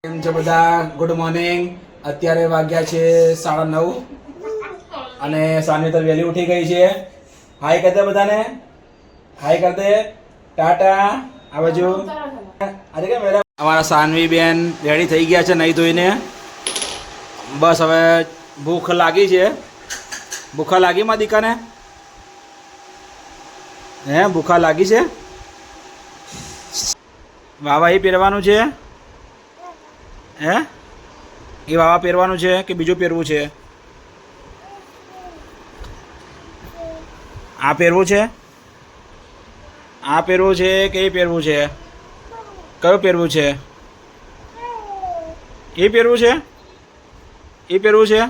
કેમ છો બધા? Good morning. અત્યારે વાગ્યા છે 9:30 અને સાનવી તો વહેલી ઉઠી ગઈ છે. હાય કરી દે બધાને, હાય કરી દે, ટાટા. આ બાજુ આજે કેમ મેડમ અમારા સાનવી બેન રેડી થઈ ગયા છે નહીં ધોઈને. બસ હવે ભૂખ લાગી છે. ભૂખા લાગી માં દીકાને? હે ભૂખા લાગી છે? વાવા એ પહેરવાનું છે? હે એ વાવા પહેરવાનું છે કે બીજું પહેરવું છે? આ પહેરવું છે? આ પહેરવું છે કે એ પહેરવું છે? કયું પહેરવું છે? એ પહેરવું છે? એ પહેરવું છે?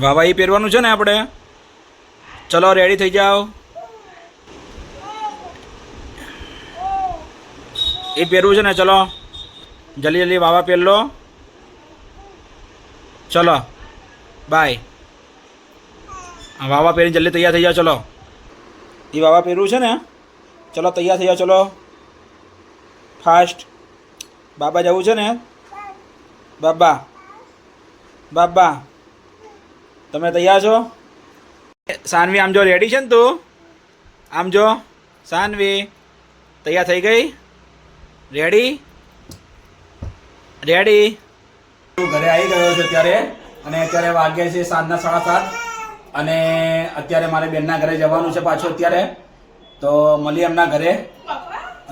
વાવા એ પહેરવાનું છે ને આપણે? ચલો રેડી થઈ જાઓ. એ પહેરવું છે ને? ચલો જલ્દી જલ્દી વાવા પહેર લો. ચલો બાય. વાવા પહેરીને જલ્દી તૈયાર થઈ જાઓ. ચલો એ વાવા પહેરવું છે ને? ચલો તૈયાર થઈ જાઓ. ચલો ફાસ્ટ. બાબા જવું છે ને? બાબા બાબા તમે તૈયાર છો? સાનવી આમ જો રેડી છે ને તું? આમ જો સાનવી તૈયાર થઈ ગઈ? Ready ready. ઘરે આવી ગયો છે અત્યારે અને અત્યારે વાગ્યા છે 7:30 અને અત્યારે મારે બેનના ઘરે જવાનું છે પાછું. અત્યારે તો મળીએ એમના ઘરે.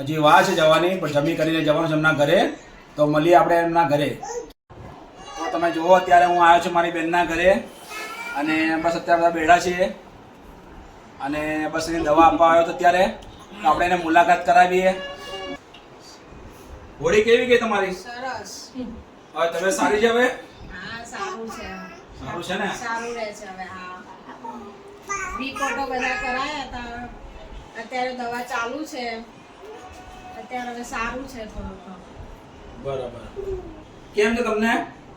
હજી વાર છે જવાની પણ જમી કરીને જવાનું છે એમના ઘરે. તો મળીએ આપણે એમના ઘરે. તો તમે જુઓ અત્યારે હું આવ્યો છું મારી બેનના ઘરે અને બસ અત્યારે બધા બેઠા છીએ અને બસ એની દવા આપવા આવ્યો હતો અત્યારે. તો આપણે એને મુલાકાત કરાવીએ. હોળી કેવી ગઈ તમારી? સરસ. હવે તમે સારી છે હવે? હા સારું છે. સારું છે ને? સારું રહે છે હવે. હા રિપોર્ટો બધા કરાયા હતા. અત્યારે દવા ચાલુ છે. અત્યારે હવે સારું છે થોડુંક. બરાબર. કેમ છે તમને?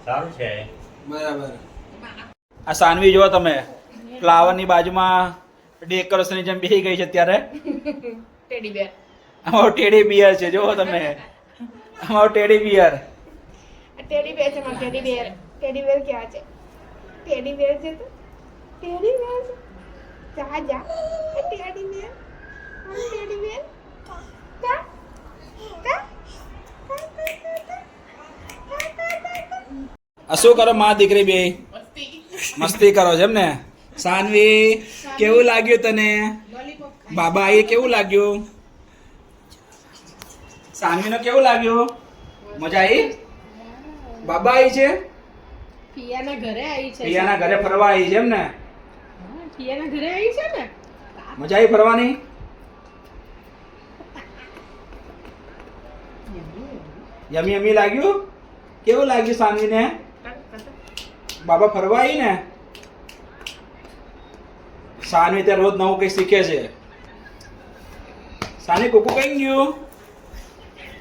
સારું છે. બરાબર. આ સાનવી જો તમે ફ્લાવરની બાજુમાં ડેકોરેશનની જેમ બેસી ગઈ છે અત્યારે. ટેડી બેર. અમારું ટેડી બિયર છે જુઓ તમે. અમારું ટેડી બિયર. ટેડી બેર છે. ટેડી બેર. ટેડી બેર ક્યાં છે? ટેડી બેર છે તો ટેડી બેર છે. જા જા ટેડી બેર. ટેડી બેર કા કા. આ શું કરો માં દીકરી બે? મસ્તી કરો છો એમ ને? સાનવી કેવું લાગ્યું તને? બાબા એ કેવું લાગ્યું? સાનવીને કેવું લાગ્યું? મજા આવી? બાબા આવી છે? પિયાના ઘરે આવી છે. પિયાના ઘરે ફરવા આવી છે એમ ને? પિયાના ઘરે આવી છે ને? મજા આવી ફરવાની? યમી યમી લાગ્યું? કેવું લાગ્યું સાનવીને? બાબા ફરવા આવી ને? સાનવી ત્યાં રોજ નવું કંઈ શીખે છે. સાનવી કુકુ કઈ ગયું?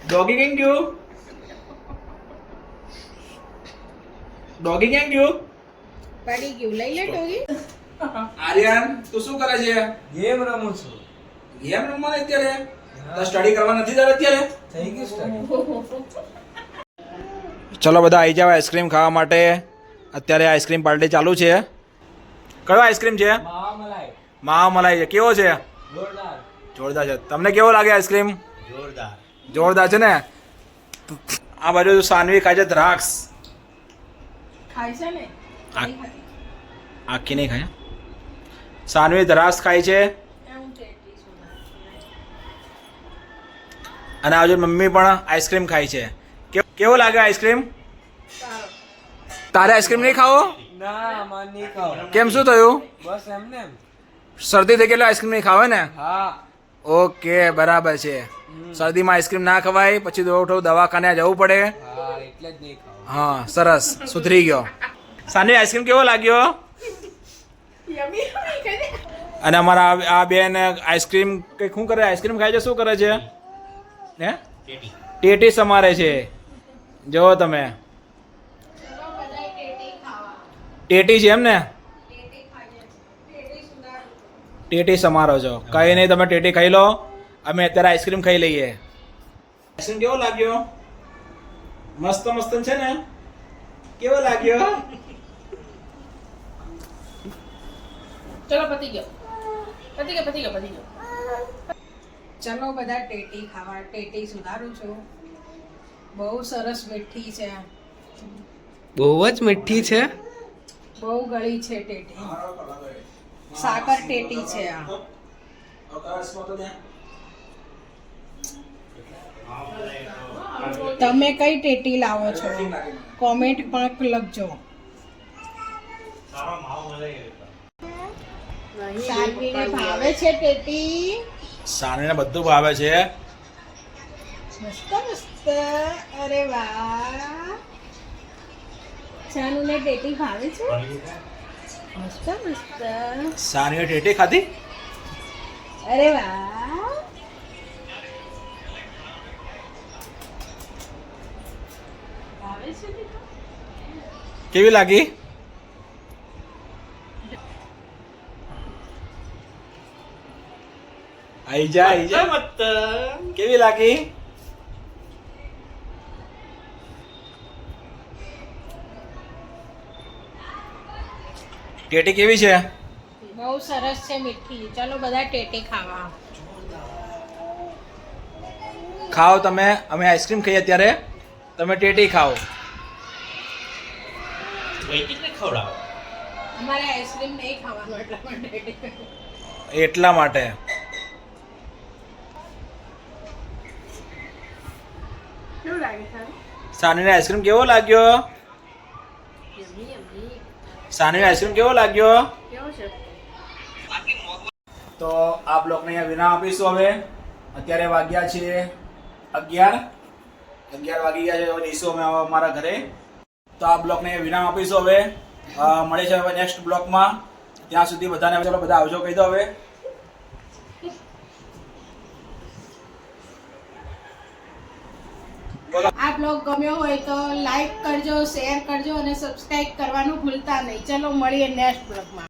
ડોગી કઈ ગયું? ડોગી ક્યાં ગયું? પડી ગયું. લઈ લે ટોગી. આર્યન તું શું કરે છે? ગેમ રમું છું. ગેમ રમવાની અત્યારે? તો સ્ટડી કરવા નથી જતા અત્યારે? થઈ ગયું સ્ટાર્ટ. ચલો બધા આવી જાવ આઈસ્ક્રીમ ખાવા માટે. અત્યારે આઈસ્ક્રીમ પાર્ટી ચાલુ છે. કયો આઈસ્ક્રીમ છે? મહામલાઈ. મહામલાઈ છે. કેવો છે? જોરદાર. જોરદાર છે. તમને કેવો લાગે આઈસ્ક્રીમ? જોરદાર. જોરદાર છે ને? આ બાજુ સાનવી ખાય છે દ્રાક્ષ. ખાય છે ને? આખી નહીં ખાય. સાનવી દ્રાક્ષ ખાય છે હું ટેટી છું. અને આ બાજુ મમ્મી પણ આઈસ્ક્રીમ ખાય છે. કેવો લાગે આઈસ્ક્રીમ? તારે આઈસ્ક્રીમ નહીં ખાવો? ના માન નહીં ખાવ. કેમ શું થયું? બસ એમને એમ. શરદી થઈ ગઈ એટલે આઈસ્ક્રીમ નહીં ખાવે ને? હા. ઓકે બરાબર છે. શરદીમાં આઈસ્ક્રીમ ના ખવાય પછી દવાખાને જવું પડે. હા એટલે જ નહીં ખાવ. હા સરસ સુધરી ગયો. સાનવી આઈસ્ક્રીમ કેવો લાગ્યો? યમી યમી કરે. અને અમારા આ બેન આઈસ્ક્રીમ કંઈક શું કરે? આઈસ્ક્રીમ ખાય છે? શું કરે છે? હે ટેટી સમારે છે. જો તમે. ચલો બધા ટેટી ટેટી છે એમ ને? ટેટી સમારો છો, કઈ નહીં, તમે ટેટી ખાઈ લો, અમે અત્યારે આઈસ્ક્રીમ ખાઈ લઈએ. આઈસ્ક્રીમ કેવો લાગ્યો? મસ્ત મસ્ત છે ને? કેવો લાગ્યો? ચલો પતી ગયો. ચલો બધા ટેટી ખાવા. ટેટી સુધારું છું. બહુ સરસ મીઠી છે, બહુ જ મીઠી છે. બહુ ગળી છે ટેટી. સાકર ટેટી છે આ. તમે કઈ ટેટી લાવો છો? કોમેન્ટ પણ લખજો. સાનવીને ભાવે છે ટેટી. સાનવીને બધું ભાવે છે. મસ્ત મસ્ત. અરે વાહ, સાનુને ટેટી ભાવે છે. મસ્ત મસ્ત. સાનવીએ ટેટી ખાધી? અરે વાહ, ભાવે છે દીકરો? કેવી લાગી? આઈ જા કેવી લાગી? ટેટી કેવી છે? બહુ સરસ છે, મીઠી. ચલો બધા ટેટી ખાવા. ખાઓ તમે, અમે આઈસ્ક્રીમ ખાઈએ ત્યારે, તમે ટેટી ખાઓ. અમારે આઈસ્ક્રીમ નહીં ખાવાનું એટલા માટે ટેટી. એટલા માટે. કેવું લાગે સારું? સાનવીને આઈસ્ક્રીમ કેવો લાગ્યો? સાનવીને આઈસ્ક્રીમ કેવો લાગ્યો? કેવું છે? તો આ બ્લોગને અહીંયા વિરામ આપીશું. હવે અત્યારે વાગ્યા છે 11 વાગી ગયા છે. હવે જઈશું અમે હવે અમારા ઘરે. તો આ બ્લોગને અહીંયા વિરામ આપીશું. હવે મળે છે હવે નેક્સ્ટ બ્લોગમાં. ત્યાં સુધી બધાને ચલો બધા આવજો કહી દો હવે. આ બ્લોગ ગમ્યો હોય તો લાઈક કરજો, શેર કરજો અને સબસ્ક્રાઇબ કરવાનું ભૂલતા નહીં. ચલો મળીએ નેક્સ્ટ બ્લોગમાં.